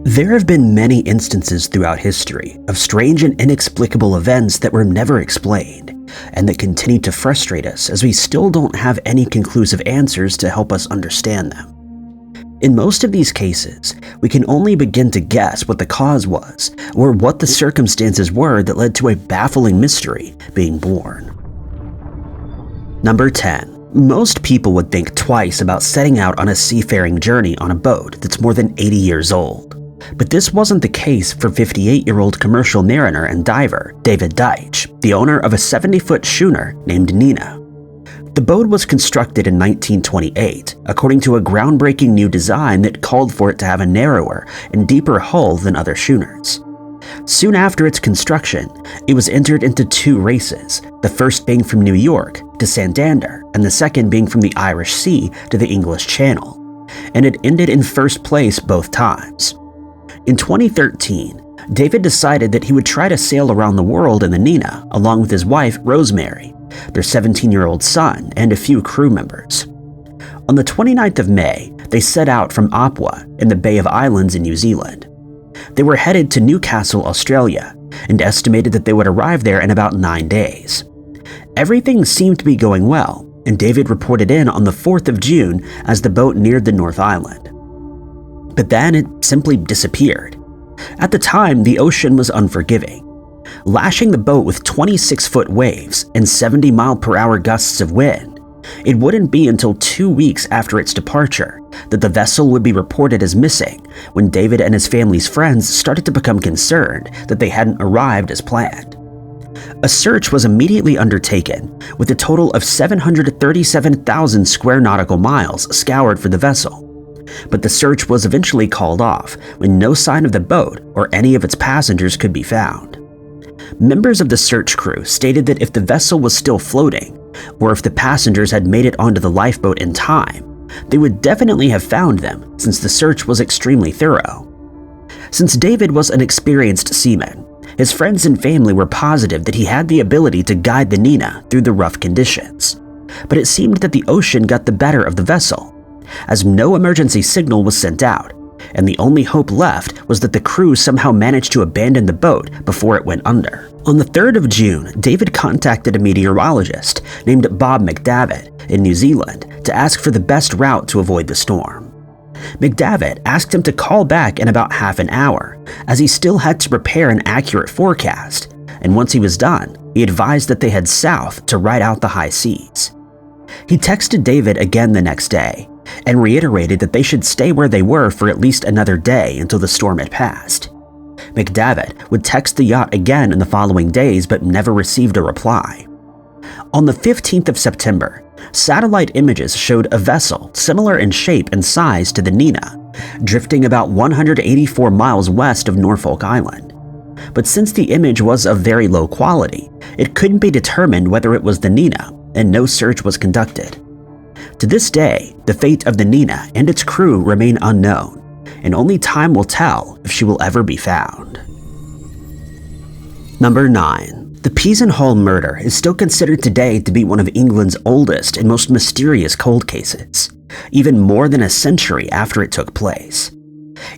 There have been many instances throughout history of strange and inexplicable events that were never explained, and that continue to frustrate us as we still don't have any conclusive answers to help us understand them. In most of these cases, we can only begin to guess what the cause was, or what the circumstances were that led to a baffling mystery being born. Number 10. Most people would think twice about setting out on a seafaring journey on a boat that's more than 80 years old. But this wasn't the case for 58-year-old commercial mariner and diver David Deitch, the owner of a 70-foot schooner named Nina. The boat was constructed in 1928, according to a groundbreaking new design that called for it to have a narrower and deeper hull than other schooners. Soon after its construction, it was entered into 2 races, the first being from New York to Santander, and the second being from the Irish Sea to the English Channel, and it ended in first place both times. In 2013, David decided that he would try to sail around the world in the Nina along with his wife Rosemary, their 17-year-old son, and a few crew members. On the 29th of May, they set out from Apua in the Bay of Islands in New Zealand. They were headed to Newcastle, Australia, and estimated that they would arrive there in about 9 days. Everything seemed to be going well, and David reported in on the 4th of June as the boat neared the North Island. But then it simply disappeared. At the time, the ocean was unforgiving, lashing the boat with 26-foot waves and 70-mile-per-hour gusts of wind. It wouldn't be until 2 weeks after its departure that the vessel would be reported as missing, when David and his family's friends started to become concerned that they hadn't arrived as planned. A search was immediately undertaken, with a total of 737,000 square nautical miles scoured for the vessel. But the search was eventually called off when no sign of the boat or any of its passengers could be found. Members of the search crew stated that if the vessel was still floating, or if the passengers had made it onto the lifeboat in time, they would definitely have found them since the search was extremely thorough. Since David was an experienced seaman, his friends and family were positive that he had the ability to guide the Nina through the rough conditions. But it seemed that the ocean got the better of the vessel, as no emergency signal was sent out, and the only hope left was that the crew somehow managed to abandon the boat before it went under. On the 3rd of June, David contacted a meteorologist named Bob McDavitt in New Zealand to ask for the best route to avoid the storm. McDavitt asked him to call back in about half an hour, as he still had to prepare an accurate forecast, and once he was done, he advised that they head south to ride out the high seas. He texted David again the next day, and reiterated that they should stay where they were for at least another day until the storm had passed. McDavitt would text the yacht again in the following days but never received a reply. On the 15th of September, satellite images showed a vessel similar in shape and size to the Nina, drifting about 184 miles west of Norfolk Island. But since the image was of very low quality, it couldn't be determined whether it was the Nina, and no search was conducted. To this day, the fate of the Nina and its crew remain unknown, and only time will tell if she will ever be found. Number 9. The Pizenhall murder is still considered today to be one of England's oldest and most mysterious cold cases, even more than a century after it took place.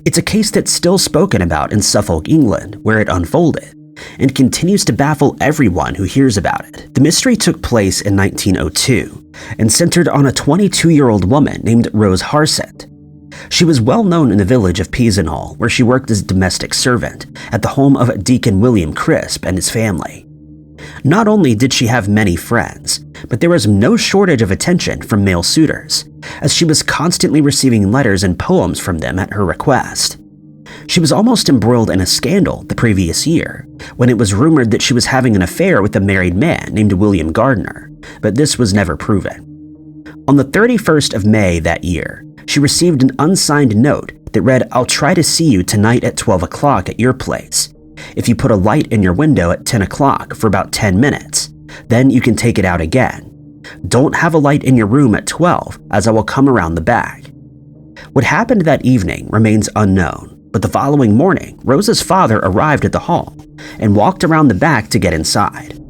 It's a case that's still spoken about in Suffolk, England, where it unfolded, and continues to baffle everyone who hears about it. The mystery took place in 1902 and centered on a 22-year-old woman named Rose Harsett. She was well known in the village of Pizenhall, where she worked as a domestic servant at the home of Deacon William Crisp and his family. Not only did she have many friends, but there was no shortage of attention from male suitors, as she was constantly receiving letters and poems from them at her request. She was almost embroiled in a scandal the previous year, when it was rumored that she was having an affair with a married man named William Gardner, but this was never proven. On the 31st of May that year, she received an unsigned note that read, "I'll try to see you tonight at 12 o'clock at your place. If you put a light in your window at 10 o'clock for about 10 minutes, then you can take it out again. Don't have a light in your room at 12, as I will come around the back." What happened that evening remains unknown, but the following morning, Rose's father arrived at the hall and walked around the back to get inside.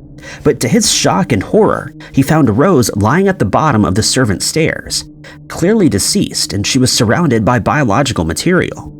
But to his shock and horror, he found Rose lying at the bottom of the servants' stairs, clearly deceased, and she was surrounded by biological material.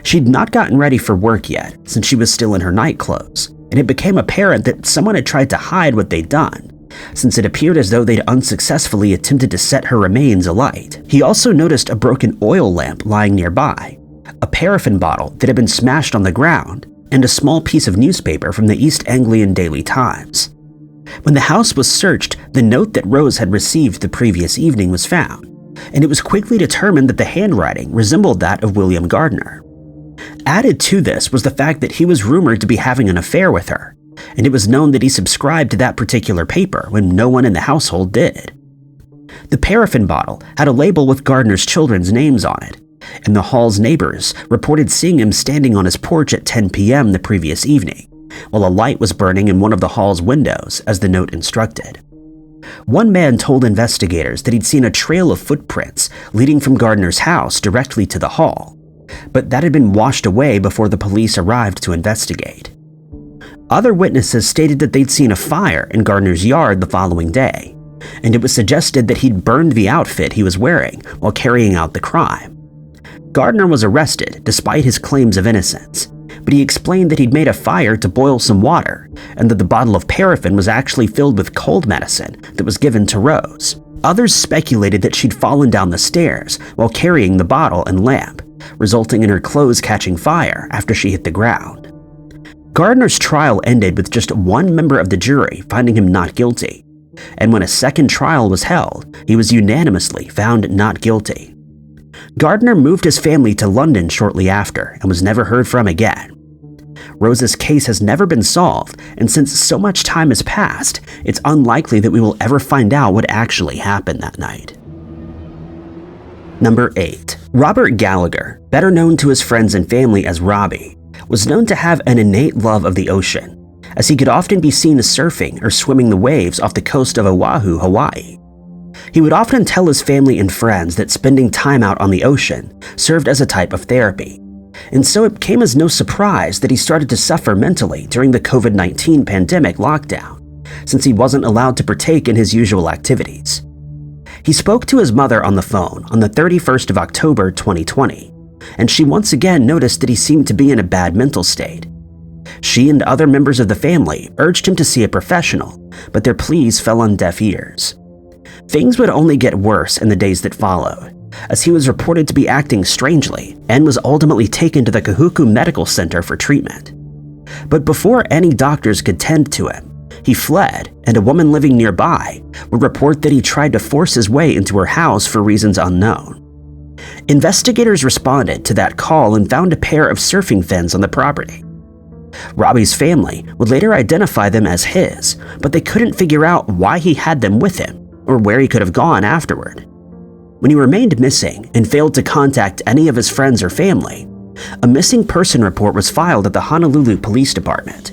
She'd not gotten ready for work yet, since she was still in her night clothes, and it became apparent that someone had tried to hide what they'd done, since it appeared as though they'd unsuccessfully attempted to set her remains alight. He also noticed a broken oil lamp lying nearby, a paraffin bottle that had been smashed on the ground, and a small piece of newspaper from the East Anglian Daily Times. When the house was searched, the note that Rose had received the previous evening was found, and it was quickly determined that the handwriting resembled that of William Gardner. Added to this was the fact that he was rumored to be having an affair with her, and it was known that he subscribed to that particular paper when no one in the household did. The paraffin bottle had a label with Gardner's children's names on it, and the Hall's neighbors reported seeing him standing on his porch at 10 p.m. the previous evening, while a light was burning in one of the Hall's windows as the note instructed. One man told investigators that he'd seen a trail of footprints leading from Gardner's house directly to the Hall, but that had been washed away before the police arrived to investigate. Other witnesses stated that they'd seen a fire in Gardner's yard the following day, and it was suggested that he'd burned the outfit he was wearing while carrying out the crime. Gardner was arrested despite his claims of innocence, but he explained that he'd made a fire to boil some water and that the bottle of paraffin was actually filled with cold medicine that was given to Rose. Others speculated that she'd fallen down the stairs while carrying the bottle and lamp, resulting in her clothes catching fire after she hit the ground. Gardner's trial ended with just one member of the jury finding him not guilty, and when a second trial was held, he was unanimously found not guilty. Gardner moved his family to London shortly after and was never heard from again. Rose's case has never been solved, and since so much time has passed, it's unlikely that we will ever find out what actually happened that night. Number 8. Robert Gallagher, better known to his friends and family as Robbie, was known to have an innate love of the ocean, as he could often be seen surfing or swimming the waves off the coast of Oahu, Hawaii. He would often tell his family and friends that spending time out on the ocean served as a type of therapy, and so it came as no surprise that he started to suffer mentally during the COVID-19 pandemic lockdown, since he wasn't allowed to partake in his usual activities. He spoke to his mother on the phone on the 31st of October 2020, and she once again noticed that he seemed to be in a bad mental state. She and other members of the family urged him to see a professional, but their pleas fell on deaf ears. Things would only get worse in the days that followed, as he was reported to be acting strangely and was ultimately taken to the Kahuku Medical Center for treatment. But before any doctors could tend to him, he fled, and a woman living nearby would report that he tried to force his way into her house for reasons unknown. Investigators responded to that call and found a pair of surfing fins on the property. Robbie's family would later identify them as his, but they couldn't figure out why he had them with him or where he could have gone afterward. When he remained missing and failed to contact any of his friends or family, a missing person report was filed at the Honolulu Police Department.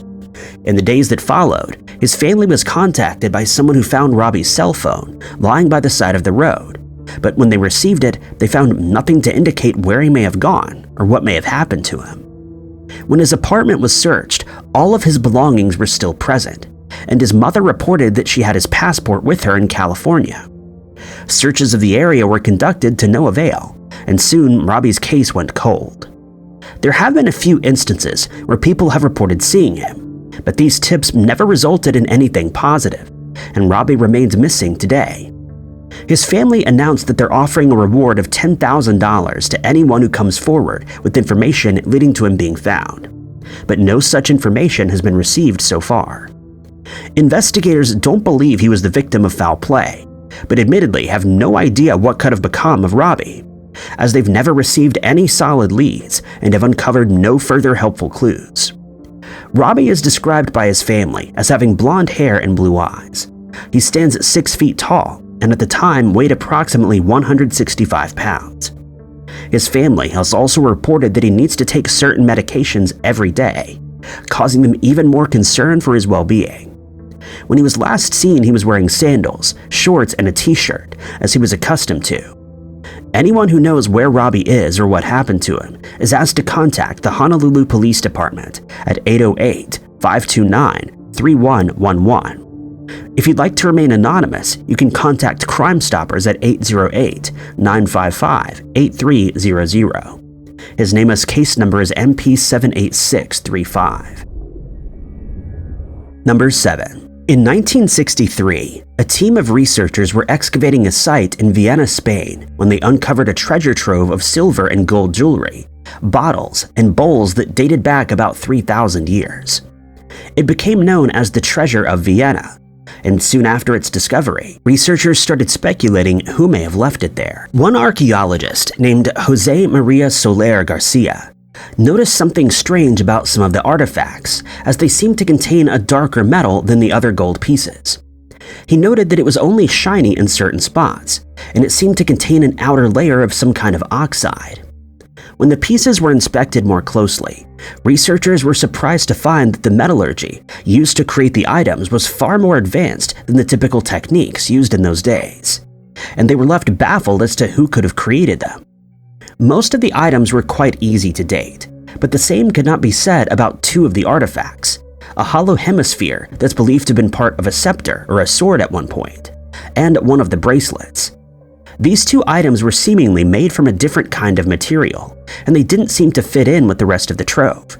In the days that followed, his family was contacted by someone who found Robbie's cell phone lying by the side of the road, but when they received it, they found nothing to indicate where he may have gone or what may have happened to him. When his apartment was searched, all of his belongings were still present, and his mother reported that she had his passport with her in California. Searches of the area were conducted to no avail, and soon Robbie's case went cold. There have been a few instances where people have reported seeing him, but these tips never resulted in anything positive, and Robbie remains missing today. His family announced that they're offering a reward of $10,000 to anyone who comes forward with information leading to him being found, but no such information has been received so far. Investigators don't believe he was the victim of foul play, but admittedly have no idea what could have become of Robbie, as they've never received any solid leads and have uncovered no further helpful clues. Robbie is described by his family as having blonde hair and blue eyes. He stands at 6 feet tall and at the time weighed approximately 165 pounds. His family has also reported that he needs to take certain medications every day, causing them even more concern for his well-being. When he was last seen, he was wearing sandals, shorts, and a t-shirt, as he was accustomed to. Anyone who knows where Robbie is or what happened to him is asked to contact the Honolulu Police Department at 808-529-3111. If you'd like to remain anonymous, you can contact Crime Stoppers at 808-955-8300. His nameless case number is MP78635. Number 7. In 1963, a team of researchers were excavating a site in Vienna, Spain, when they uncovered a treasure trove of silver and gold jewelry, bottles, and bowls that dated back about 3,000 years. It became known as the Treasure of Vienna, and soon after its discovery, researchers started speculating who may have left it there. One archaeologist named José María Soler Garcia noticed something strange about some of the artifacts, as they seemed to contain a darker metal than the other gold pieces. He noted that it was only shiny in certain spots, and it seemed to contain an outer layer of some kind of oxide. When the pieces were inspected more closely, researchers were surprised to find that the metallurgy used to create the items was far more advanced than the typical techniques used in those days, and they were left baffled as to who could have created them. Most of the items were quite easy to date, but the same could not be said about two of the artifacts: a hollow hemisphere that's believed to have been part of a scepter or a sword at one point, and one of the bracelets. These two items were seemingly made from a different kind of material, and they didn't seem to fit in with the rest of the trove.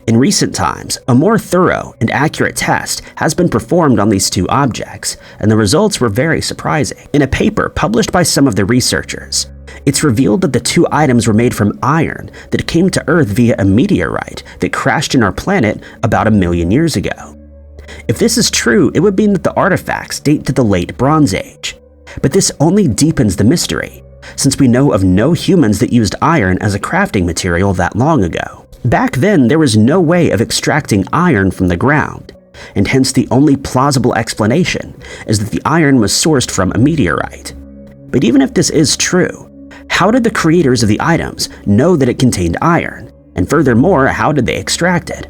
In recent times, a more thorough and accurate test has been performed on these two objects, and the results were very surprising. In a paper published by some of the researchers, it's revealed that the two items were made from iron that came to Earth via a meteorite that crashed in our planet about 1 million years ago. If this is true, it would mean that the artifacts date to the late Bronze Age. But this only deepens the mystery, since we know of no humans that used iron as a crafting material that long ago. Back then, there was no way of extracting iron from the ground, and hence the only plausible explanation is that the iron was sourced from a meteorite. But even if this is true, how did the creators of the items know that it contained iron? And furthermore, how did they extract it?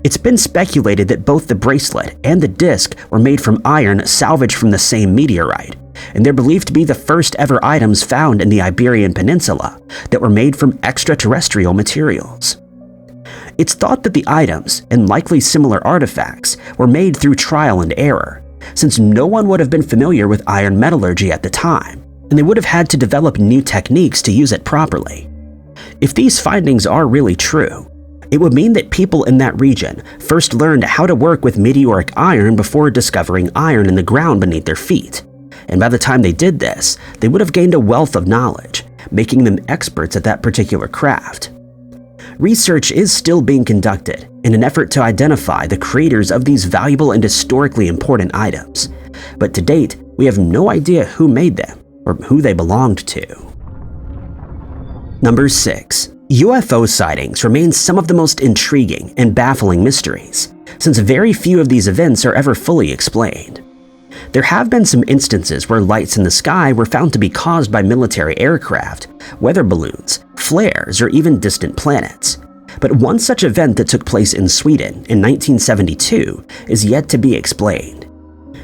It's been speculated that both the bracelet and the disc were made from iron salvaged from the same meteorite, and they're believed to be the first ever items found in the Iberian Peninsula that were made from extraterrestrial materials. It's thought that the items, and likely similar artifacts, were made through trial and error, since no one would have been familiar with iron metallurgy at the time, and they would have had to develop new techniques to use it properly. If these findings are really true, it would mean that people in that region first learned how to work with meteoric iron before discovering iron in the ground beneath their feet, and by the time they did this, they would have gained a wealth of knowledge, making them experts at that particular craft. Research is still being conducted in an effort to identify the creators of these valuable and historically important items, but to date, we have no idea who made them or who they belonged to. Number 6. UFO sightings remain some of the most intriguing and baffling mysteries, since very few of these events are ever fully explained. There have been some instances where lights in the sky were found to be caused by military aircraft, weather balloons, flares, or even distant planets. But one such event that took place in Sweden in 1972 is yet to be explained.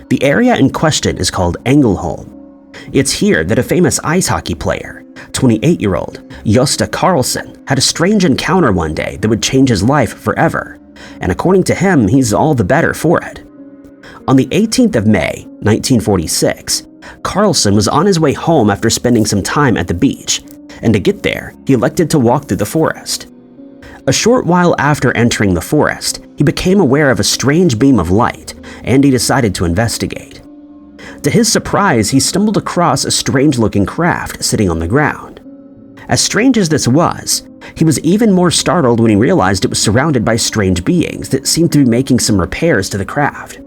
The area in question is called Ängelholm. It's here that a famous ice hockey player, 28-year-old Gösta Karlsson, had a strange encounter one day that would change his life forever, and according to him, he's all the better for it. On the 18th of May, 1946, Karlsson was on his way home after spending some time at the beach, and to get there, he elected to walk through the forest. A short while after entering the forest, he became aware of a strange beam of light, and he decided to investigate. To his surprise, he stumbled across a strange-looking craft sitting on the ground. As strange as this was, he was even more startled when he realized it was surrounded by strange beings that seemed to be making some repairs to the craft.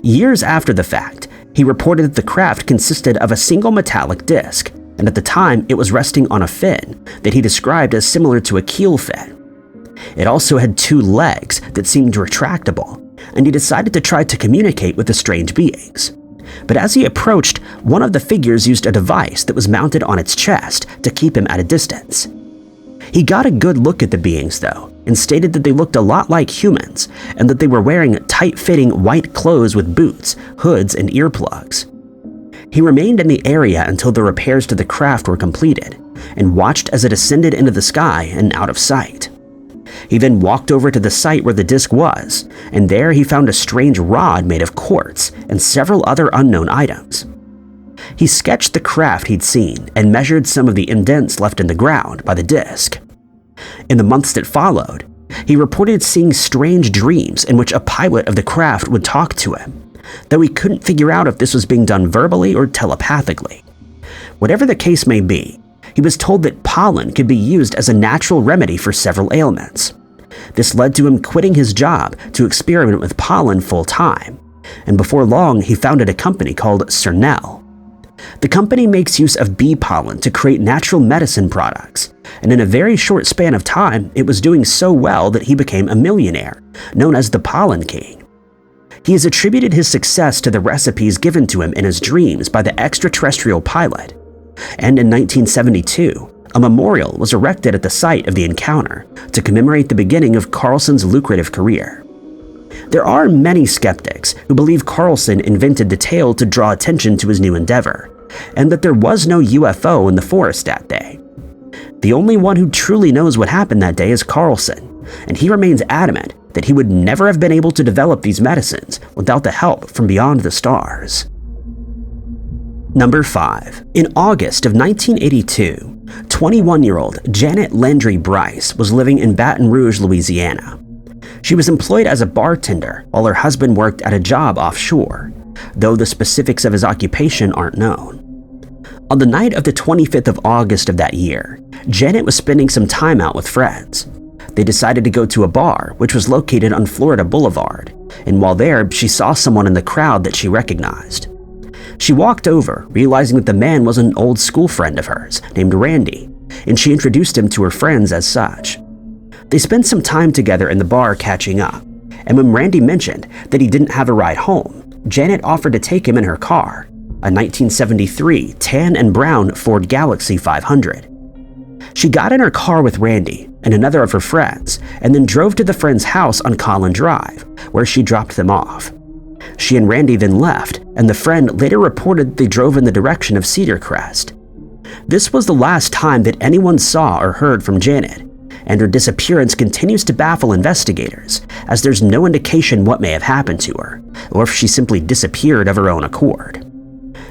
Years after the fact, he reported that the craft consisted of a single metallic disc, and at the time it was resting on a fin that he described as similar to a keel fin. It also had 2 legs that seemed retractable, and he decided to try to communicate with the strange beings. But as he approached, one of the figures used a device that was mounted on its chest to keep him at a distance. He got a good look at the beings though, and stated that they looked a lot like humans, and that they were wearing tight-fitting white clothes with boots, hoods, and earplugs. He remained in the area until the repairs to the craft were completed, and watched as it ascended into the sky and out of sight. He then walked over to the site where the disc was, and there he found a strange rod made of quartz and several other unknown items. He sketched the craft he'd seen and measured some of the indents left in the ground by the disc. In the months that followed, he reported seeing strange dreams in which a pilot of the craft would talk to him, though he couldn't figure out if this was being done verbally or telepathically. Whatever the case may be, he was told that pollen could be used as a natural remedy for several ailments. This led to him quitting his job to experiment with pollen full-time, and before long he founded a company called Cernel. The company makes use of bee pollen to create natural medicine products, and in a very short span of time, it was doing so well that he became a millionaire, known as the Pollen King. He has attributed his success to the recipes given to him in his dreams by the extraterrestrial pilot, and in 1972, a memorial was erected at the site of the encounter to commemorate the beginning of Carlson's lucrative career. There are many skeptics who believe Carlson invented the tale to draw attention to his new endeavor, and that there was no UFO in the forest that day. The only one who truly knows what happened that day is Carlson, and he remains adamant that he would never have been able to develop these medicines without the help from beyond the stars. Number 5. In August of 1982, 21-year-old Janet Landry Bryce was living in Baton Rouge, Louisiana. She was employed as a bartender while her husband worked at a job offshore, though the specifics of his occupation aren't known. On the night of the 25th of August of that year, Janet was spending some time out with friends. They decided to go to a bar, which was located on Florida Boulevard, and while there, she saw someone in the crowd that she recognized. She walked over, realizing that the man was an old school friend of hers named Randy, and she introduced him to her friends as such. They spent some time together in the bar catching up, and when Randy mentioned that he didn't have a ride home, Janet offered to take him in her car, a 1973 tan and brown Ford Galaxy 500. She got in her car with Randy and another of her friends and then drove to the friend's house on Collin Drive, where she dropped them off. She and Randy then left, and the friend later reported they drove in the direction of Cedar Crest. This was the last time that anyone saw or heard from Janet, and her disappearance continues to baffle investigators, as there's no indication what may have happened to her, or if she simply disappeared of her own accord.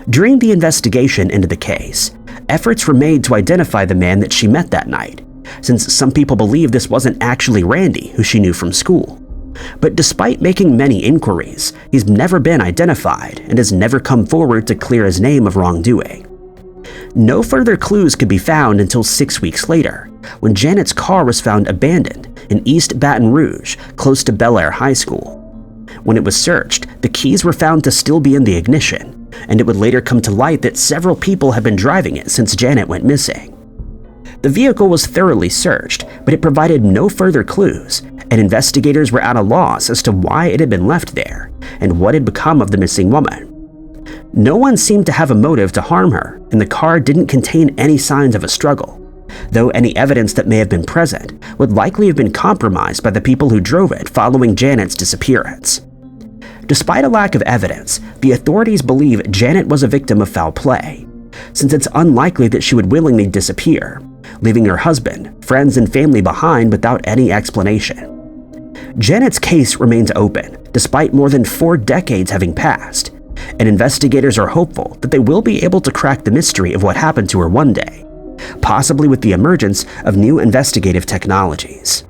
During the investigation into the case, efforts were made to identify the man that she met that night, since some people believe this wasn't actually Randy, who she knew from school. But despite making many inquiries, he's never been identified and has never come forward to clear his name of wrongdoing. No further clues could be found until 6 weeks later, when Janet's car was found abandoned in East Baton Rouge, close to Bel Air High School. When it was searched, the keys were found to still be in the ignition, and it would later come to light that several people had been driving it since Janet went missing. The vehicle was thoroughly searched, but it provided no further clues, and investigators were at a loss as to why it had been left there and what had become of the missing woman. No one seemed to have a motive to harm her, and the car didn't contain any signs of a struggle, though any evidence that may have been present would likely have been compromised by the people who drove it following Janet's disappearance. Despite a lack of evidence, the authorities believe Janet was a victim of foul play, since it's unlikely that she would willingly disappear, leaving her husband, friends, and family behind without any explanation. Janet's case remains open, despite more than 4 decades having passed, and investigators are hopeful that they will be able to crack the mystery of what happened to her one day, possibly with the emergence of new investigative technologies.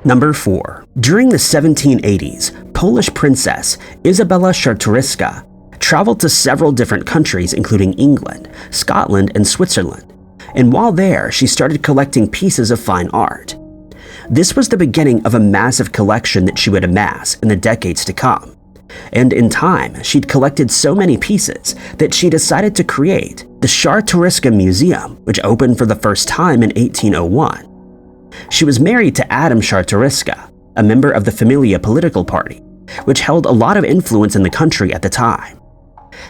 Number 4. During the 1780s, Polish princess Isabella Czartoryska traveled to several different countries including England, Scotland, and Switzerland, and while there, she started collecting pieces of fine art. This was the beginning of a massive collection that she would amass in the decades to come. And in time, she'd collected so many pieces that she decided to create the Czartoryska Museum, which opened for the first time in 1801. She was married to Adam Czartoryska, a member of the Familia political party, which held a lot of influence in the country at the time.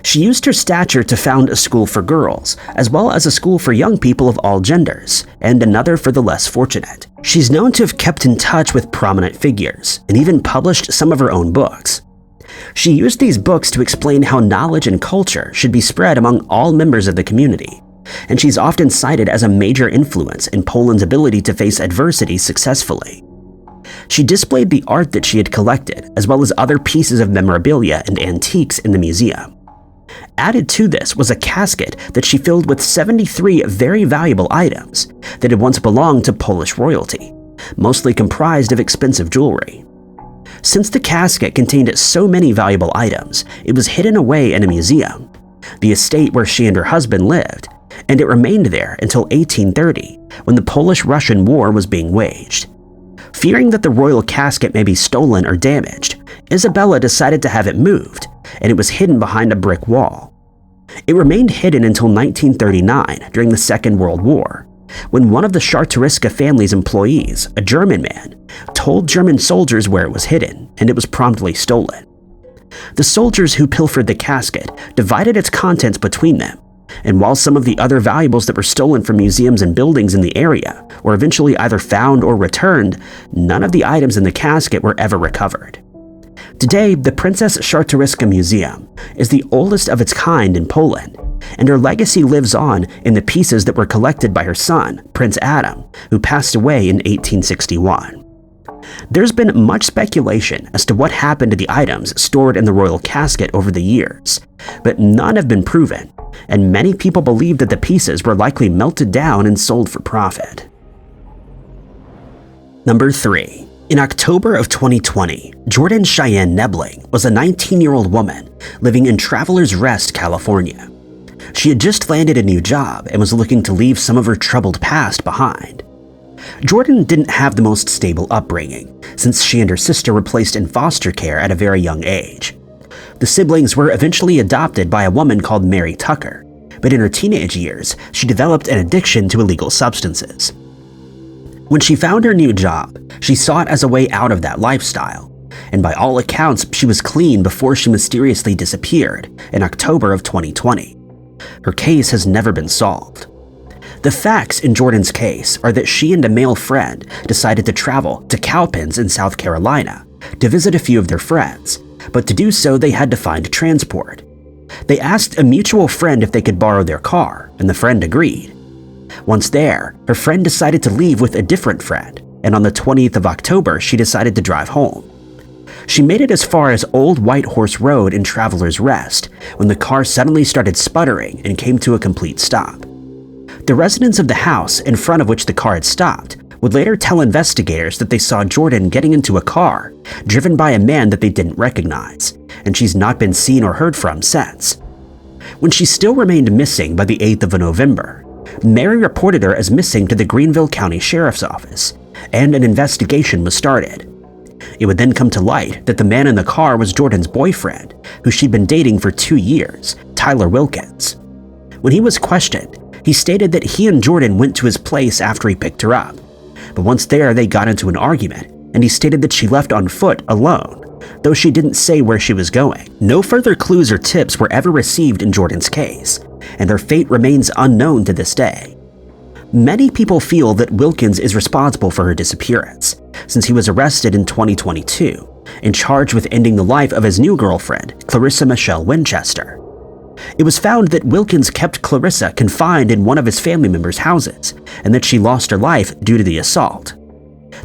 She used her stature to found a school for girls, as well as a school for young people of all genders, and another for the less fortunate. She's known to have kept in touch with prominent figures, and even published some of her own books. She used these books to explain how knowledge and culture should be spread among all members of the community, and she's often cited as a major influence in Poland's ability to face adversity successfully. She displayed the art that she had collected, as well as other pieces of memorabilia and antiques in the museum. Added to this was a casket that she filled with 73 very valuable items that had once belonged to Polish royalty, mostly comprised of expensive jewelry. Since the casket contained so many valuable items, it was hidden away in a museum, the estate where she and her husband lived, and it remained there until 1830, when the Polish-Russian War was being waged. Fearing that the royal casket may be stolen or damaged, Isabella decided to have it moved, and it was hidden behind a brick wall. It remained hidden until 1939 during the Second World War, when one of the Czartoryska family's employees, a German man, told German soldiers where it was hidden, and it was promptly stolen. The soldiers who pilfered the casket divided its contents between them, and while some of the other valuables that were stolen from museums and buildings in the area were eventually either found or returned, none of the items in the casket were ever recovered. Today, the Princess Czartoryska Museum is the oldest of its kind in Poland, and her legacy lives on in the pieces that were collected by her son, Prince Adam, who passed away in 1861. There's been much speculation as to what happened to the items stored in the royal casket over the years, but none have been proven, and many people believe that the pieces were likely melted down and sold for profit. Number 3. In October of 2020, Jordan Cheyenne Nebling was a 19-year-old woman living in Travelers Rest, California. She had just landed a new job and was looking to leave some of her troubled past behind. Jordan didn't have the most stable upbringing, since she and her sister were placed in foster care at a very young age. The siblings were eventually adopted by a woman called Mary Tucker, but in her teenage years, she developed an addiction to illegal substances. When she found her new job, she saw it as a way out of that lifestyle, and by all accounts, she was clean before she mysteriously disappeared in October of 2020. Her case has never been solved. The facts in Jordan's case are that she and a male friend decided to travel to Cowpens in South Carolina to visit a few of their friends, but to do so they had to find transport. They asked a mutual friend if they could borrow their car, and the friend agreed. Once there, her friend decided to leave with a different friend, and on the 20th of October, she decided to drive home. She made it as far as Old White Horse Road in Travelers Rest when the car suddenly started sputtering and came to a complete stop. The residents of the house in front of which the car had stopped would later tell investigators that they saw Jordan getting into a car driven by a man that they didn't recognize, and she's not been seen or heard from since. When she still remained missing by the 8th of November, Mary reported her as missing to the Greenville County Sheriff's Office, and an investigation was started. It would then come to light that the man in the car was Jordan's boyfriend, who she'd been dating for 2 years, Tyler Wilkins. When he was questioned, he stated that he and Jordan went to his place after he picked her up, but once there they got into an argument, and he stated that she left on foot alone, though she didn't say where she was going. No further clues or tips were ever received in Jordan's case, and their fate remains unknown to this day. Many people feel that Wilkins is responsible for her disappearance, since he was arrested in 2022 and charged with ending the life of his new girlfriend, Clarissa Michelle Winchester. It was found that Wilkins kept Clarissa confined in one of his family members' houses, and that she lost her life due to the assault.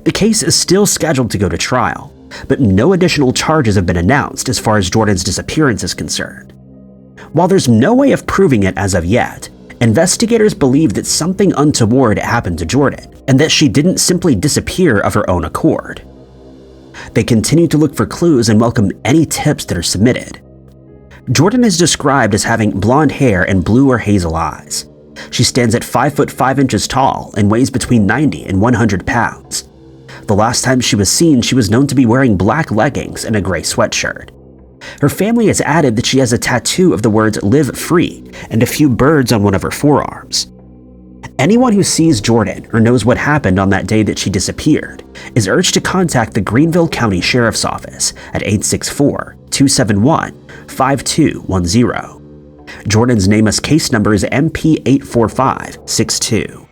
The case is still scheduled to go to trial, but no additional charges have been announced as far as Jordan's disappearance is concerned. While there's no way of proving it as of yet, investigators believe that something untoward happened to Jordan, and that she didn't simply disappear of her own accord. They continue to look for clues and welcome any tips that are submitted. Jordan is described as having blonde hair and blue or hazel eyes. She stands at 5 foot 5 inches tall and weighs between 90 and 100 pounds. The last time she was seen, she was known to be wearing black leggings and a gray sweatshirt. Her family has added that she has a tattoo of the words "Live Free" and a few birds on one of her forearms. Anyone who sees Jordan or knows what happened on that day that she disappeared is urged to contact the Greenville County Sheriff's Office at 864-271-5210. Jordan's nameless case number is MP84562.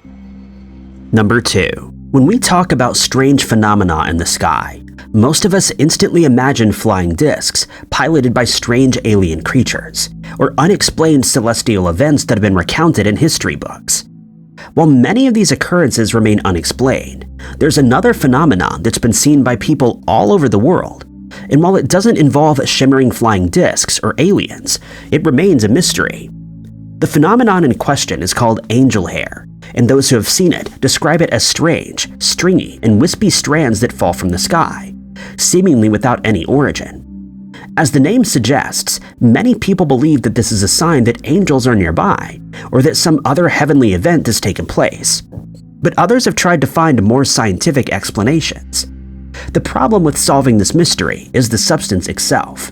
Number 2. When we talk about strange phenomena in the sky, most of us instantly imagine flying discs piloted by strange alien creatures, or unexplained celestial events that have been recounted in history books. While many of these occurrences remain unexplained, there's another phenomenon that's been seen by people all over the world, and while it doesn't involve shimmering flying discs or aliens, it remains a mystery. The phenomenon in question is called angel hair, and those who have seen it describe it as strange, stringy, and wispy strands that fall from the sky, seemingly without any origin. As the name suggests, many people believe that this is a sign that angels are nearby, or that some other heavenly event has taken place. But others have tried to find more scientific explanations. The problem with solving this mystery is the substance itself.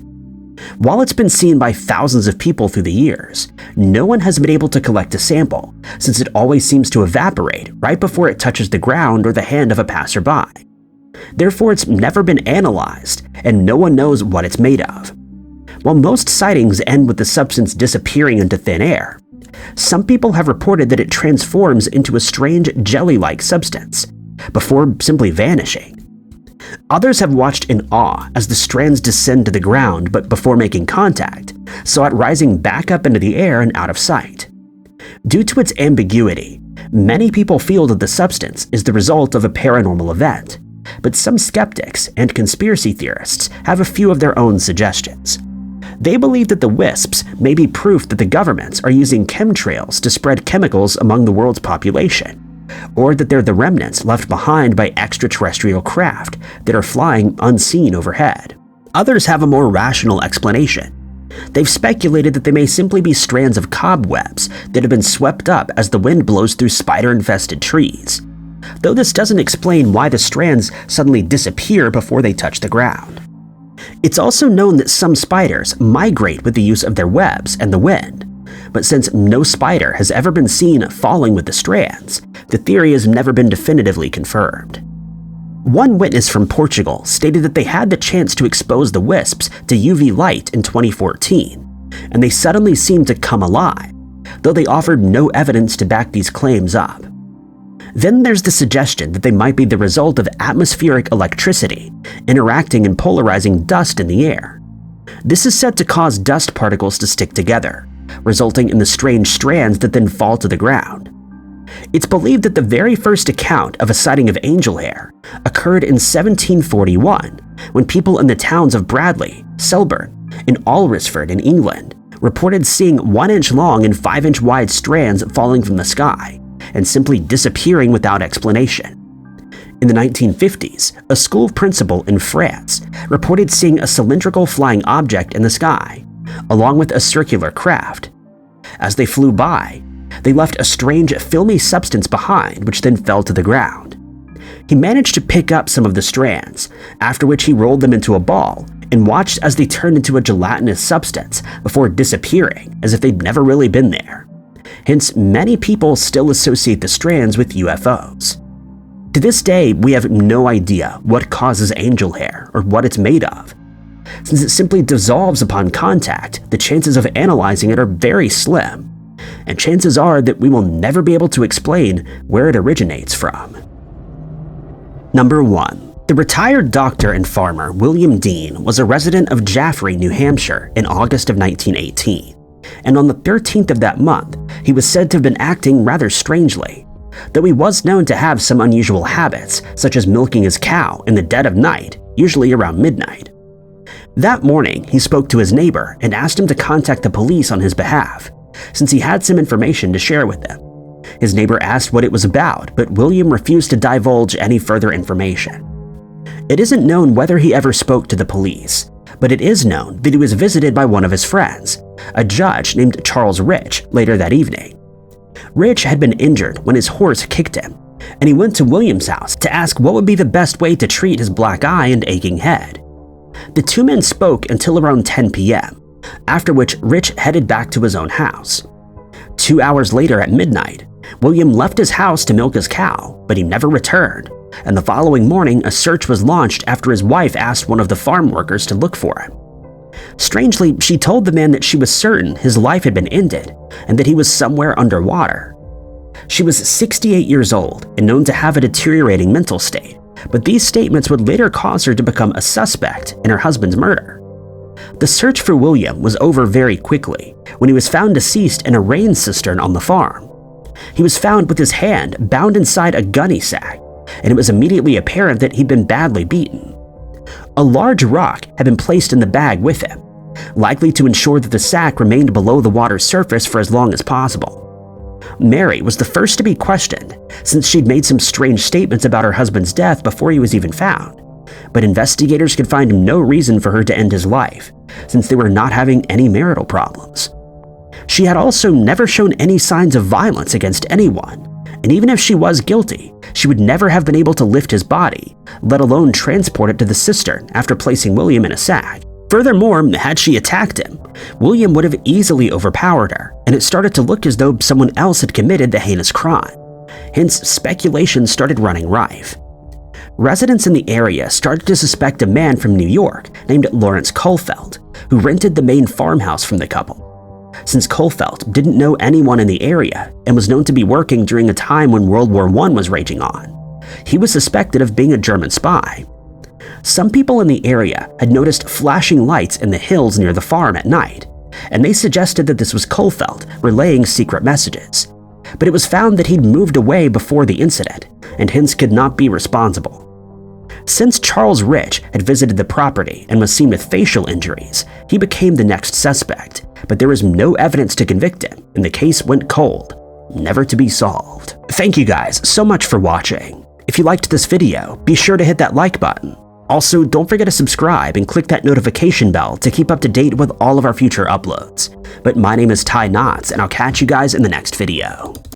While it's been seen by thousands of people through the years, no one has been able to collect a sample, since it always seems to evaporate right before it touches the ground or the hand of a passerby. Therefore, it's never been analyzed, and no one knows what it's made of. While most sightings end with the substance disappearing into thin air, some people have reported that it transforms into a strange jelly-like substance, before simply vanishing. Others have watched in awe as the strands descend to the ground, but before making contact, saw it rising back up into the air and out of sight. Due to its ambiguity, many people feel that the substance is the result of a paranormal event, but some skeptics and conspiracy theorists have a few of their own suggestions. They believe that the wisps may be proof that the governments are using chemtrails to spread chemicals among the world's population, or that they're the remnants left behind by extraterrestrial craft that are flying unseen overhead. Others have a more rational explanation. They've speculated that they may simply be strands of cobwebs that have been swept up as the wind blows through spider-infested trees, though this doesn't explain why the strands suddenly disappear before they touch the ground. It's also known that some spiders migrate with the use of their webs and the wind, but since no spider has ever been seen falling with the strands, the theory has never been definitively confirmed. One witness from Portugal stated that they had the chance to expose the wisps to UV light in 2014, and they suddenly seemed to come alive, though they offered no evidence to back these claims up. Then there's the suggestion that they might be the result of atmospheric electricity interacting and polarizing dust in the air. This is said to cause dust particles to stick together, resulting in the strange strands that then fall to the ground. It's believed that the very first account of a sighting of angel hair occurred in 1741, when people in the towns of Bradley, Selborne, and Alresford in England reported seeing 1-inch long and 5-inch wide strands falling from the sky and simply disappearing without explanation. In the 1950s, a school principal in France reported seeing a cylindrical flying object in the sky, along with a circular craft. As they flew by, they left a strange filmy substance behind, which then fell to the ground. He managed to pick up some of the strands, after which he rolled them into a ball and watched as they turned into a gelatinous substance before disappearing as if they'd never really been there. Hence, many people still associate the strands with UFOs. To this day, we have no idea what causes angel hair or what it's made of. Since it simply dissolves upon contact, the chances of analyzing it are very slim, and chances are that we will never be able to explain where it originates from. Number 1. The retired doctor and farmer William Dean was a resident of Jaffrey, New Hampshire in August of 1918, and on the 13th of that month, he was said to have been acting rather strangely, though he was known to have some unusual habits, such as milking his cow in the dead of night, usually around midnight. That morning, he spoke to his neighbor and asked him to contact the police on his behalf, since he had some information to share with them. His neighbor asked what it was about, but William refused to divulge any further information. It isn't known whether he ever spoke to the police, but it is known that he was visited by one of his friends, a judge named Charles Rich, later that evening. Rich had been injured when his horse kicked him, and he went to William's house to ask what would be the best way to treat his black eye and aching head. The two men spoke until around 10 p.m., after which Rich headed back to his own house. 2 hours later at midnight, William left his house to milk his cow, but he never returned, and the following morning a search was launched after his wife asked one of the farm workers to look for him. Strangely, she told the man that she was certain his life had been ended and that he was somewhere underwater. She was 68 years old and known to have a deteriorating mental state, but these statements would later cause her to become a suspect in her husband's murder. The search for William was over very quickly when he was found deceased in a rain cistern on the farm. He was found with his hand bound inside a gunny sack, and it was immediately apparent that he'd been badly beaten. A large rock had been placed in the bag with him, likely to ensure that the sack remained below the water's surface for as long as possible. Mary was the first to be questioned, since she'd made some strange statements about her husband's death before he was even found. But investigators could find no reason for her to end his life, since they were not having any marital problems. She had also never shown any signs of violence against anyone, and even if she was guilty, she would never have been able to lift his body, let alone transport it to the cistern after placing William in a sack. Furthermore, had she attacked him, William would have easily overpowered her, and it started to look as though someone else had committed the heinous crime. Hence, speculation started running rife. Residents in the area started to suspect a man from New York named Lawrence Colfelt, who rented the main farmhouse from the couple. Since Colfelt didn't know anyone in the area and was known to be working during a time when World War I was raging on, he was suspected of being a German spy. Some people in the area had noticed flashing lights in the hills near the farm at night, and they suggested that this was Colfelt relaying secret messages. But it was found that he'd moved away before the incident, and hence could not be responsible. Since Charles Rich had visited the property and was seen with facial injuries, he became the next suspect, but there was no evidence to convict him, and the case went cold, never to be solved. Thank you guys so much for watching. If you liked this video, be sure to hit that like button. Also, don't forget to subscribe and click that notification bell to keep up to date with all of our future uploads. But my name is Ty Knotts, and I'll catch you guys in the next video.